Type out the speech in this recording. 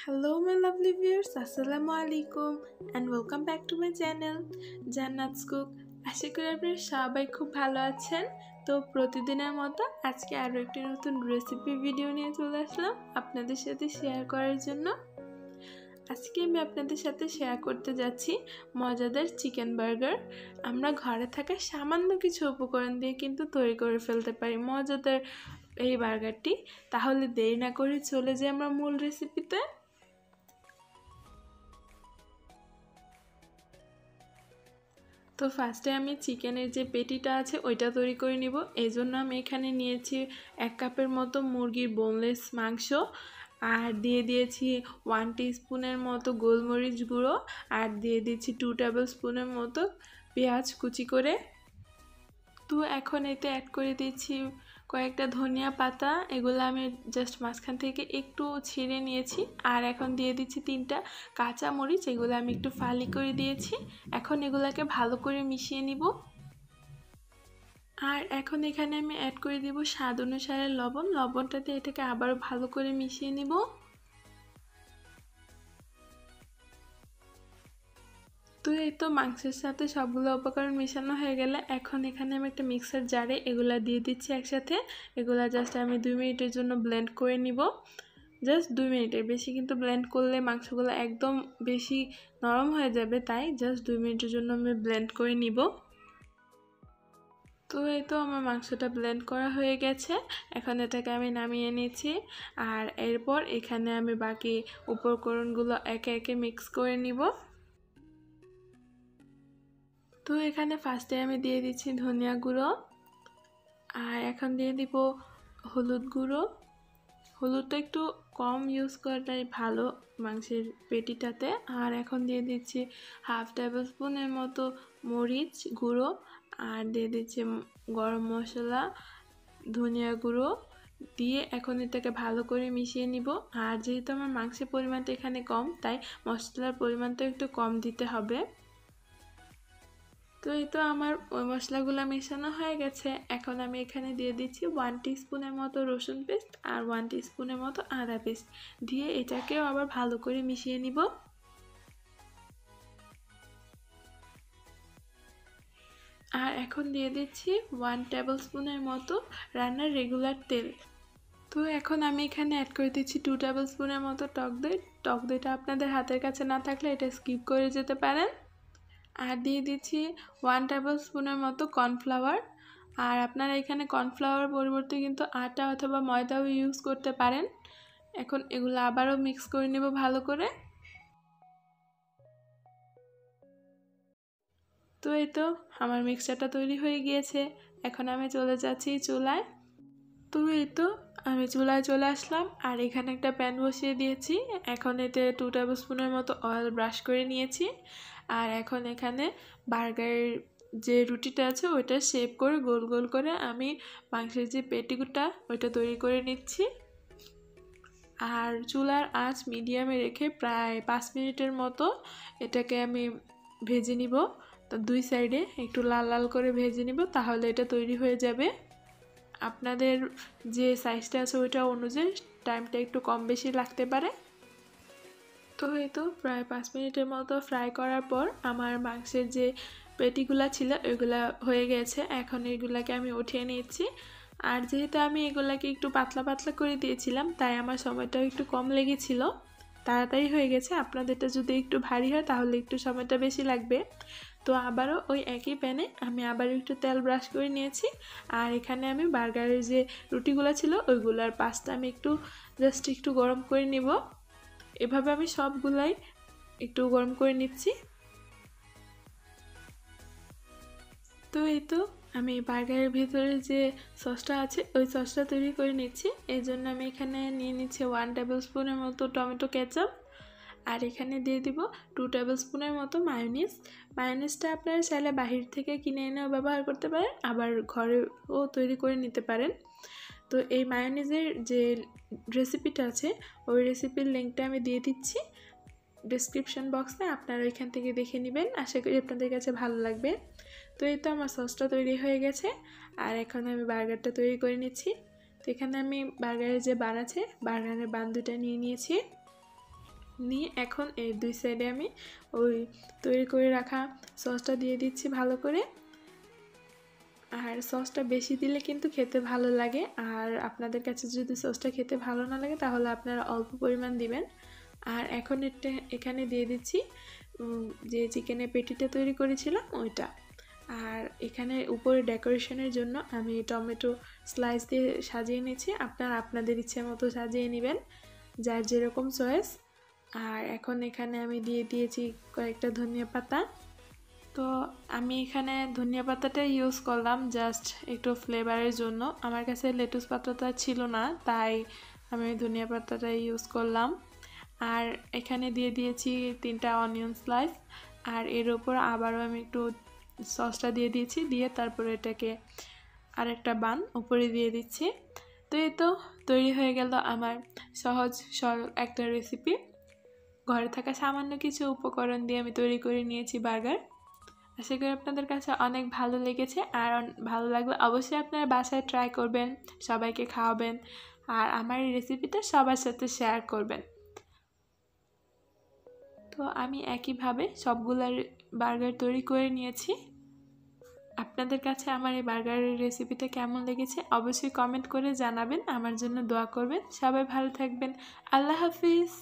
Hello my lovely viewers, Assalamu alaikum and welcome back to my channel Jannat's Cook. আশা করি আপনারা সবাই খুব ভালো আছেন। তো প্রতিদিনের মতো আজকে আরো একটি নতুন রেসিপি ভিডিও নিয়ে চলে আসলাম আপনাদের সাথে শেয়ার করার জন্য। আজকে আমি আপনাদের সাথে শেয়ার করতে যাচ্ছি মজাদার চিকেন বার্গার। আমরা ঘরে থাকা সামান্য কিছু উপকরণ দিয়ে কিন্তু তৈরি করে ফেলতে পারি মজাদার এই বার্গারটি। তাহলে দেরি না করে চলে যাই আমরা মূল রেসিপিতে। তো ফার্স্টে আমি চিকেনের যে পেটিটা আছে ওইটা তৈরি করে নিব। এই জন্য আমি এখানে নিয়েছি 1 কাপের মতো মুরগির বোনলেস মাংস, আর দিয়ে দিয়েছি 1 টিস্পুনের মতো গোলমরিচ গুঁড়ো, আর দিয়ে দিচ্ছি 2 টেবিল স্পুনের মতো পেঁয়াজ কুচি করে। তো এখন এতে অ্যাড করে দিচ্ছি কয়েকটা ধনিয়া পাতা, এগুলো আমি জাস্ট মাঝখান থেকে একটু ছিঁড়ে নিয়েছি। আর এখন দিয়ে দিচ্ছি 3টা কাঁচা মরিচ, এগুলো আমি একটু ফালি করে দিয়েছি। এখন এগুলাকে ভালো করে মিশিয়ে নিব। আর এখন এখানে আমি অ্যাড করে দিব স্বাদ অনুসারে লবণ। লবণটাতে এটাকে আবারও ভালো করে মিশিয়ে নিব। তো এই তো মাংসের সাথে সবগুলো উপকরণ মেশানো হয়ে গেলে এখন এখানে আমি একটা মিক্সার জারে এগুলা দিয়ে দিচ্ছি একসাথে। এগুলা জাস্ট আমি 2 মিনিটের জন্য ব্লেন্ড করে নিব। জাস্ট 2 মিনিটের বেশি কিন্তু ব্লেন্ড করলে মাংসগুলো একদম বেশি নরম হয়ে যাবে, তাই জাস্ট 2 মিনিটের জন্য আমি ব্লেন্ড করে নিব। তো এই তো আমার মাংসটা ব্লেন্ড করা হয়ে গেছে। এখন এটাকে আমি নামিয়ে নিয়েছি। আর এরপর এখানে আমি বাকি উপকরণগুলো একে একে মিক্স করে নিব। তো এখানে ফার্স্টে আমি দিয়ে দিচ্ছি ধনিয়া গুঁড়ো, আর এখন দিয়ে দিব হলুদ গুঁড়ো। হলুদটা একটু কম ইউজ করাটাই ভালো মাংসের পেটিটাতে। আর এখন দিয়ে দিচ্ছি 1/2 টেবিল স্পুনের মতো মরিচ গুঁড়ো, আর দিয়ে দিচ্ছি গরম মশলা, ধনিয়া গুঁড়ো দিয়ে এখন এটাকে ভালো করে মিশিয়ে নিব। আর যেহেতু আমার মাংসের পরিমাণটা এখানে কম, তাই মশলার পরিমাণটা একটু কম দিতে হবে। তো এই তো আমার ওই মশলাগুলো মেশানো হয়ে গেছে। এখন আমি এখানে দিয়ে দিচ্ছি 1 টিস্পুনের মতো রসুন পেস্ট আর 1 টিস্পুনের মতো আদা পেস্ট দিয়ে এটাকেও আবার ভালো করে মিশিয়ে নিব। আর এখন দিয়ে দিচ্ছি 1 টেবিল স্পুনের মতো রান্নার রেগুলার তেল। তো এখন আমি এখানে অ্যাড করে দিচ্ছি 2 টেবিল স্পুনের মতো টক দই। টক দইটা আপনাদের হাতের কাছে না থাকলে এটা স্কিপ করে যেতে পারেন। আর দিয়ে দিচ্ছি 1 টেবিল স্পুনের মতো কর্নফ্লাওয়ার। আর আপনারা এখানে কর্নফ্লাওয়ার পরিবর্তে কিন্তু আটা অথবা ময়দাও ইউজ করতে পারেন। এখন এগুলো আবারও মিক্স করে নেব ভালো করে। তো এই তো আমার মিক্সচারটা তৈরি হয়ে গিয়েছে। এখন আমি চলে যাচ্ছি চুলায়। তো এই তো আমি চুলায় চলে আসলাম, আর এখানে একটা প্যান বসিয়ে দিয়েছি। এখন এতে 2 টেবিল স্পুনের মতো অয়েল ব্রাশ করে নিয়েছি। আর এখন এখানে বার্গারের যে রুটিটা আছে ওইটা শেপ করে গোল গোল করে আমি মাংসের যে পেটিগুটা ওইটা তৈরি করে নিচ্ছি। আর চুলার আঁচ মিডিয়ামে রেখে প্রায় 5 মিনিটের মতো এটাকে আমি ভেজে নিব। তো 2 সাইডে একটু লাল লাল করে ভেজে নিব, তাহলে এটা তৈরি হয়ে যাবে। আপনাদের যে সাইজটা আছে ওইটা অনুযায়ী টাইমটা একটু কম বেশি লাগতে পারে। তো এই তো প্রায় 5 মিনিটের মতো ফ্রাই করার পর আমার মাংসের যে পেটিগুলা ছিল ওইগুলা হয়ে গেছে। এখন এগুলাকে আমি উঠিয়ে নিয়েছি। আর যেহেতু আমি এগুলাকে একটু পাতলা পাতলা করে দিয়েছিলাম, তাই আমার সময়টাও একটু কম লেগেছিল, তাড়াতাড়ি হয়ে গেছে। আপনাদেরটা যদি একটু ভারী হয় তাহলে একটু সময়টা বেশি লাগবে। তো আবারও ওই একই প্যানে আমি আবারও একটু তেল ব্রাশ করে নিয়েছি। আর এখানে আমি বার্গারের যে রুটিগুলো ছিল ওইগুলার পাশটা আমি জাস্ট একটু গরম করে নিব। এভাবে আমি সবগুলাই একটু গরম করে নিচ্ছি। তো এই তো আমি বার্গারের ভিতরে যে সসটা আছে ওই সসটা তৈরি করে নিচ্ছি। এই জন্য আমি এখানে নিয়ে নিচ্ছি 1 টেবিল স্পুনের মতো টমেটো কেচাপ, আর এখানে দিয়ে দিব 2 টেবিল স্পুনের মতো মায়োনিজ। মায়োনিজটা আপনারা চাইলে বাহির থেকে কিনে এনেও ব্যবহার করতে পারেন, আবার ঘরেও তৈরি করে নিতে পারেন। তো এই মায়োনিজের যে রেসিপিটা আছে ওই রেসিপির লিঙ্কটা আমি দিয়ে দিচ্ছি ডেসক্রিপশন বক্সে, আপনারা এখান থেকে দেখে নেবেন। আশা করি আপনাদের কাছে ভালো লাগবে। তো এই তো আমার সসটা তৈরি হয়ে গেছে। আর এখন আমি বার্গারটা তৈরি করে নিচ্ছি। তো এখানে আমি বার্গারের যে বান আছে বার্গারের বান দুটা নিয়ে নিয়েছি। নিয়ে এখন এই দুই সাইডে আমি ওই তৈরি করে রাখা সসটা দিয়ে দিচ্ছি ভালো করে। আর সসটা বেশি দিলে কিন্তু খেতে ভালো লাগে, আর আপনাদের কাছে যদি সসটা খেতে ভালো না লাগে তাহলে আপনারা অল্প পরিমাণ দিবেন। আর এখন এখানে দিয়ে দিচ্ছি যে চিকেনের পেটিটা তৈরি করেছিলাম ওইটা। আর এখানে উপরে ডেকোরেশনের জন্য আমি টমেটো স্লাইস দিয়ে সাজিয়ে নিয়েছি, আপনারা আপনাদের ইচ্ছে মতো সাজিয়ে নেবেন, যার যেরকম চয়েস। আর এখন এখানে আমি দিয়ে দিয়েছি কয়েকটা ধনিয়া পাতা। তো আমি এখানে ধনিয়া পাতাটা ইউজ করলাম জাস্ট একটু ফ্লেভারের জন্য, আমার কাছে লেটুস পাতাটা ছিল না, তাই আমি ধনিয়া পাতাটা ইউজ করলাম। আর এখানে দিয়ে দিয়েছি 3টা অনিয়ন স্লাইস, আর এর উপর আবারও আমি একটু সসটা দিয়ে দিয়েছি, দিয়ে তারপরে এটাকে আরেকটা বান উপরে দিয়ে দিচ্ছি। তো এই তো তৈরি হয়ে গেল আমার সহজ সরল একটা রেসিপি। ঘরে থাকা সামান্য কিছু উপকরণ দিয়ে আমি তৈরি করে নিয়েছি বার্গার। আশা করি আপনাদের কাছে অনেক ভালো লেগেছে, আর ভালো লাগলে অবশ্যই আপনারা বাসায় ট্রাই করবেন, সবাইকে খাওয়াবেন, আর আমার এই রেসিপিটা সবার সাথে শেয়ার করবেন। তো আমি একইভাবে সবগুলার বার্গার তৈরি করে নিয়েছি। আপনাদের কাছে আমার এই বার্গারের রেসিপিটা কেমন লেগেছে অবশ্যই কমেন্ট করে জানাবেন, আমার জন্য দোয়া করবেন। সবাই ভালো থাকবেন। আল্লাহ হাফিজ।